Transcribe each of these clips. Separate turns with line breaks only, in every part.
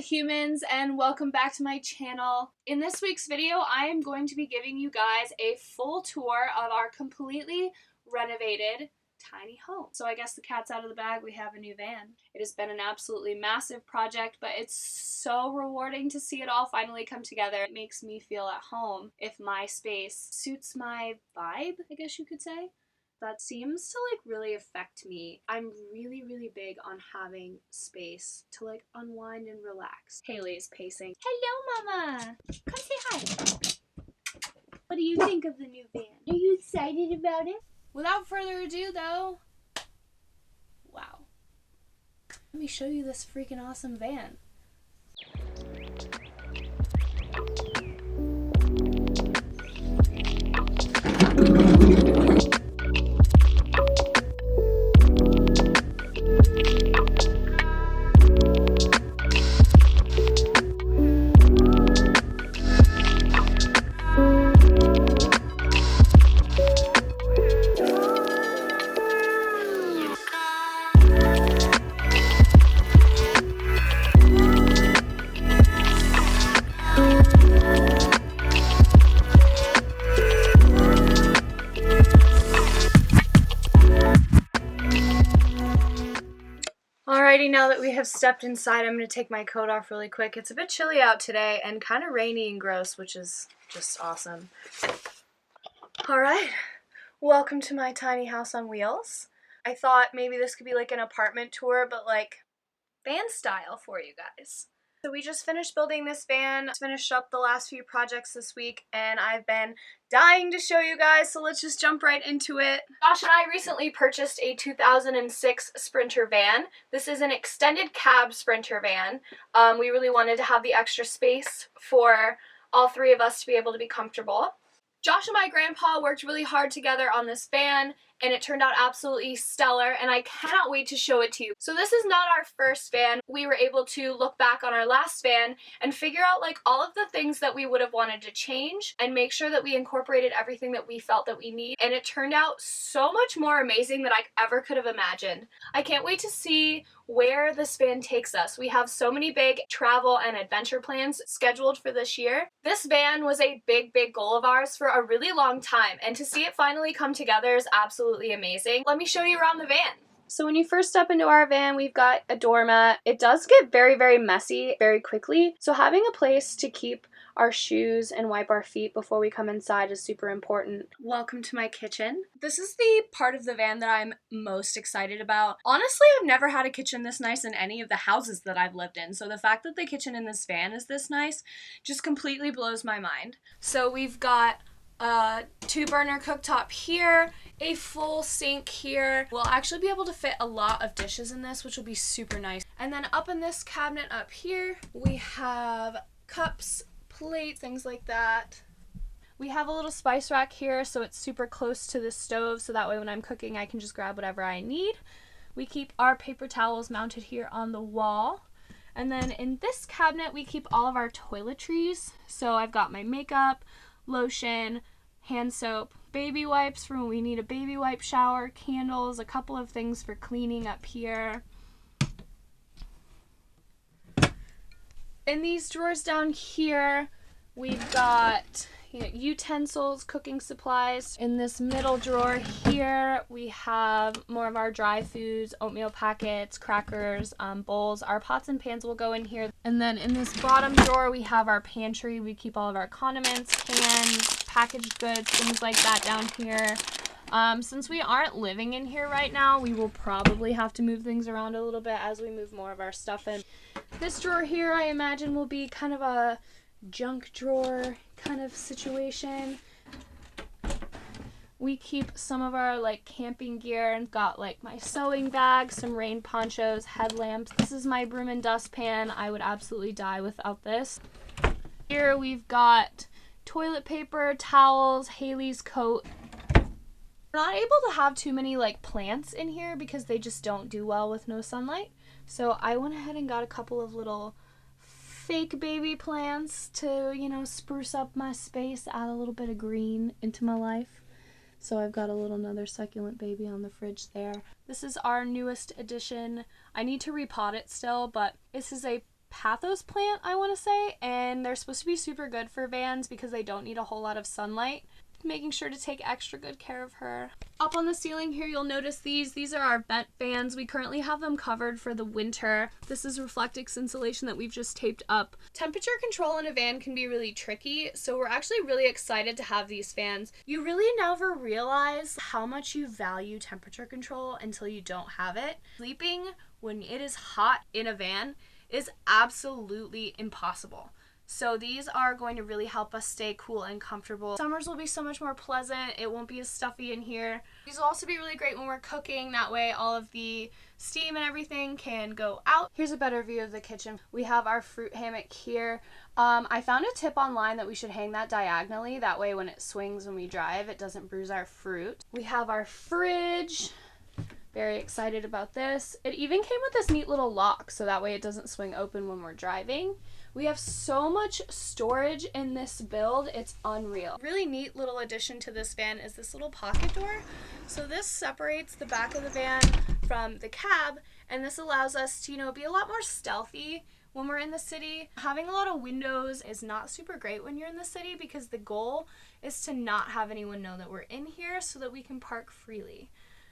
humans, and welcome back to my channel. In this week's video, I am going to be giving you guys a full tour of our completely renovated tiny home. So I guess the cat's out of the bag, we have a new van. It has been an absolutely massive project, but it's so rewarding to see it all finally come together. It makes me feel at home if my space suits my vibe, I guess you could say. That seems to really affect me. I'm really big on having space to unwind and relax. Haley is pacing. Hello, Mama! Come say hi. What do you think of the new van? Are you excited about it? Without further ado, though, wow. Let me show you this freaking awesome van. Alrighty, now that we have stepped inside, I'm going to take my coat off really quick. It's a bit chilly out today and kind of rainy and gross, which is just awesome. Alright, welcome to my tiny house on wheels. I thought maybe this could be an apartment tour, but van style for you guys. So we just finished building this van, finished up the last few projects this week, and I've been dying to show you guys, so let's just jump right into it. Josh and I recently purchased a 2006 Sprinter van. This is an extended cab Sprinter van. We really wanted to have the extra space for all three of us to be able to be comfortable. Josh and my grandpa worked really hard together on this van, and it turned out absolutely stellar, and I cannot wait to show it to you. So this is not our first van. We were able to look back on our last van and figure out all of the things that we would have wanted to change and make sure that we incorporated everything that we felt that we need, and it turned out so much more amazing than I ever could have imagined. I can't wait to see where this van takes us. We have so many big travel and adventure plans scheduled for this year. This van was a big goal of ours for a really long time, and to see it finally come together is absolutely amazing. Let me show you around the van. So when you first step into our van, we've got a doormat. It does get very messy very quickly, so having a place to keep our shoes and wipe our feet before we come inside is super important. Welcome to my kitchen. This is the part of the van that I'm most excited about. Honestly, I've never had a kitchen this nice in any of the houses that I've lived in, so the fact that the kitchen in this van is this nice just completely blows my mind. So we've got a 2-burner cooktop here, a full sink here. We'll actually be able to fit a lot of dishes in this, which will be super nice. And then up in this cabinet up here, we have cups, plates, things like that. We have a little spice rack here, so it's super close to the stove, so that way when I'm cooking I can just grab whatever I need. We keep our paper towels mounted here on the wall. And then in this cabinet we keep all of our toiletries. So I've got my makeup, lotion, hand soap, baby wipes for when we need a baby wipe shower, candles, a couple of things for cleaning up here. In these drawers down here, we've got utensils, cooking supplies. In this middle drawer here, we have more of our dry foods, oatmeal packets, crackers, bowls. Our pots and pans will go in here. And then in this bottom drawer, we have our pantry. We keep all of our condiments, cans, packaged goods, things like that down here. Since we aren't living in here right now, we will probably have to move things around a little bit as we move more of our stuff in. This drawer here, I imagine, will be kind of a junk drawer kind of situation. We keep some of our camping gear and got my sewing bag, some rain ponchos, headlamps. This is my broom and dustpan. I would absolutely die without this. Here we've got toilet paper, towels, Haley's coat. We're not able to have too many plants in here because they just don't do well with no sunlight. So I went ahead and got a couple of little fake baby plants to, spruce up my space, add a little bit of green into my life. So I've got another succulent baby on the fridge there. This is our newest addition. I need to repot it still, but this is a pathos plant, I want to say, and they're supposed to be super good for vans because they don't need a whole lot of sunlight. Making sure to take extra good care of her. Up on the ceiling here, you'll notice these are our vent fans. We currently have them covered for the winter. This is Reflectix insulation that we've just taped up. Temperature control in a van can be really tricky, so we're actually really excited to have these fans. You really never realize how much you value temperature control until you don't have it. Sleeping when it is hot in a van is absolutely impossible. So these are going to really help us stay cool and comfortable. Summers will be so much more pleasant. It won't be as stuffy in here. These will also be really great when we're cooking. That way all of the steam and everything can go out. Here's a better view of the kitchen. We have our fruit hammock here. I found a tip online that we should hang that diagonally. That way when it swings when we drive, it doesn't bruise our fruit. We have our fridge. Very excited about this. It even came with this neat little lock, so that way it doesn't swing open when we're driving. We have so much storage in this build, it's unreal. Really neat little addition to this van is this little pocket door. So this separates the back of the van from the cab, and this allows us to, be a lot more stealthy when we're in the city. Having a lot of windows is not super great when you're in the city because the goal is to not have anyone know that we're in here so that we can park freely.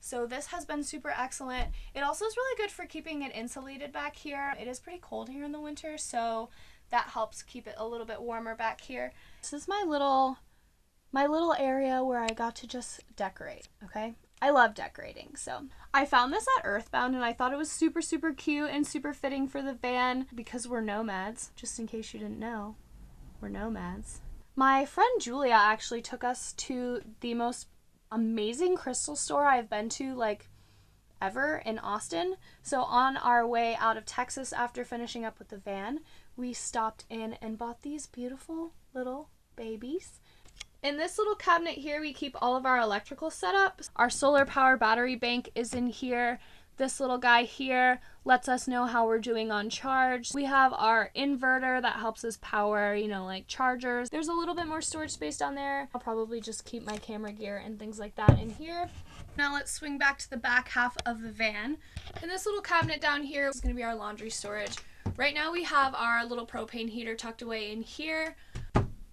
So this has been super excellent. It also is really good for keeping it insulated back here. It is pretty cold here in the winter, so that helps keep it a little bit warmer back here. This is my little area where I got to just decorate, okay? I love decorating, so. I found this at Earthbound and I thought it was super, super cute and super fitting for the van because we're nomads, just in case you didn't know. We're nomads. My friend Julia actually took us to the most amazing crystal store I've been to ever in Austin. So on our way out of Texas after finishing up with the van, we stopped in and bought these beautiful little babies. In this little cabinet here, we keep all of our electrical setups. Our solar power battery bank is in here. This little guy here lets us know how we're doing on charge. We have our inverter that helps us power, chargers. There's a little bit more storage space down there. I'll probably just keep my camera gear and things like that in here. Now let's swing back to the back half of the van. In this little cabinet down here is going to be our laundry storage. Right now we have our little propane heater tucked away in here.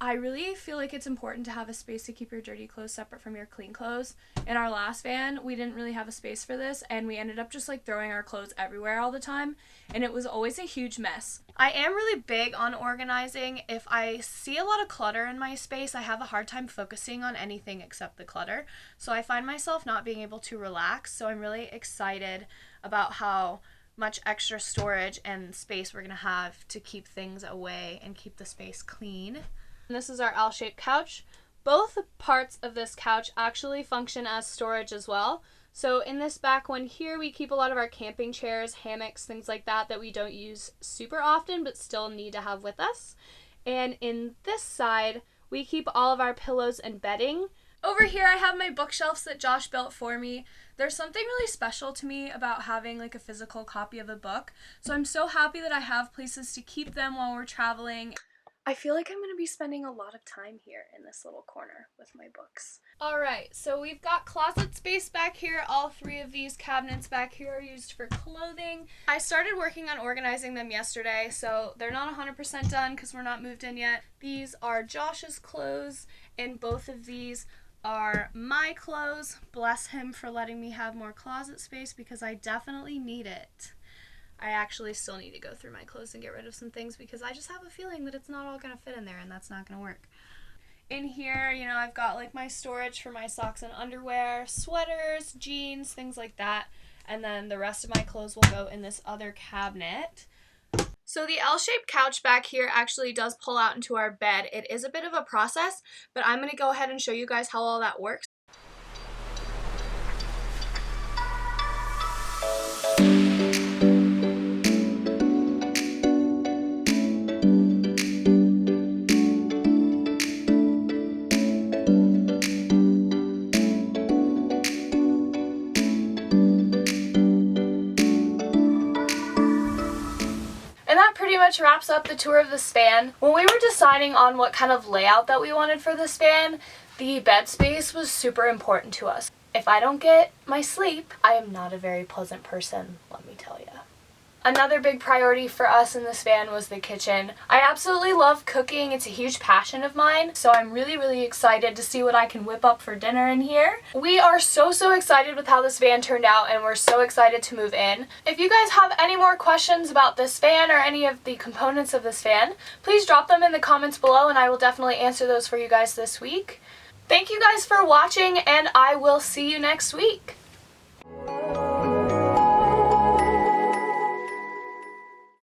I really feel like it's important to have a space to keep your dirty clothes separate from your clean clothes. In our last van, we didn't really have a space for this, and we ended up just throwing our clothes everywhere all the time, and it was always a huge mess. I am really big on organizing. If I see a lot of clutter in my space, I have a hard time focusing on anything except the clutter. So I find myself not being able to relax, so I'm really excited about how much extra storage and space we're going to have to keep things away and keep the space clean. And this is our L-shaped couch. Both parts of this couch actually function as storage as well. So in this back one here, we keep a lot of our camping chairs, hammocks, things like that we don't use super often but still need to have with us. And in this side, we keep all of our pillows and bedding. Over here, I have my bookshelves that Josh built for me. There's something really special to me about having a physical copy of a book. So I'm so happy that I have places to keep them while we're traveling. I feel like I'm going to be spending a lot of time here in this little corner with my books. Alright, so we've got closet space back here. All three of these cabinets back here are used for clothing. I started working on organizing them yesterday, so they're not 100% done because we're not moved in yet. These are Josh's clothes, and both of these are my clothes. Bless him for letting me have more closet space because I definitely need it. I actually still need to go through my clothes and get rid of some things because I just have a feeling that it's not all going to fit in there and that's not going to work. In here, I've got my storage for my socks and underwear, sweaters, jeans, things like that. And then the rest of my clothes will go in this other cabinet. So the L-shaped couch back here actually does pull out into our bed. It is a bit of a process, but I'm going to go ahead and show you guys how all that works. And that pretty much wraps up the tour of this van. When we were deciding on what kind of layout that we wanted for this van, the bed space was super important to us. If I don't get my sleep, I am not a very pleasant person, let me tell you. Another big priority for us in this van was the kitchen. I absolutely love cooking. It's a huge passion of mine, so I'm really excited to see what I can whip up for dinner in here. We are so excited with how this van turned out, and we're so excited to move in. If you guys have any more questions about this van or any of the components of this van, please drop them in the comments below and I will definitely answer those for you guys this week. Thank you guys for watching, and I will see you next week.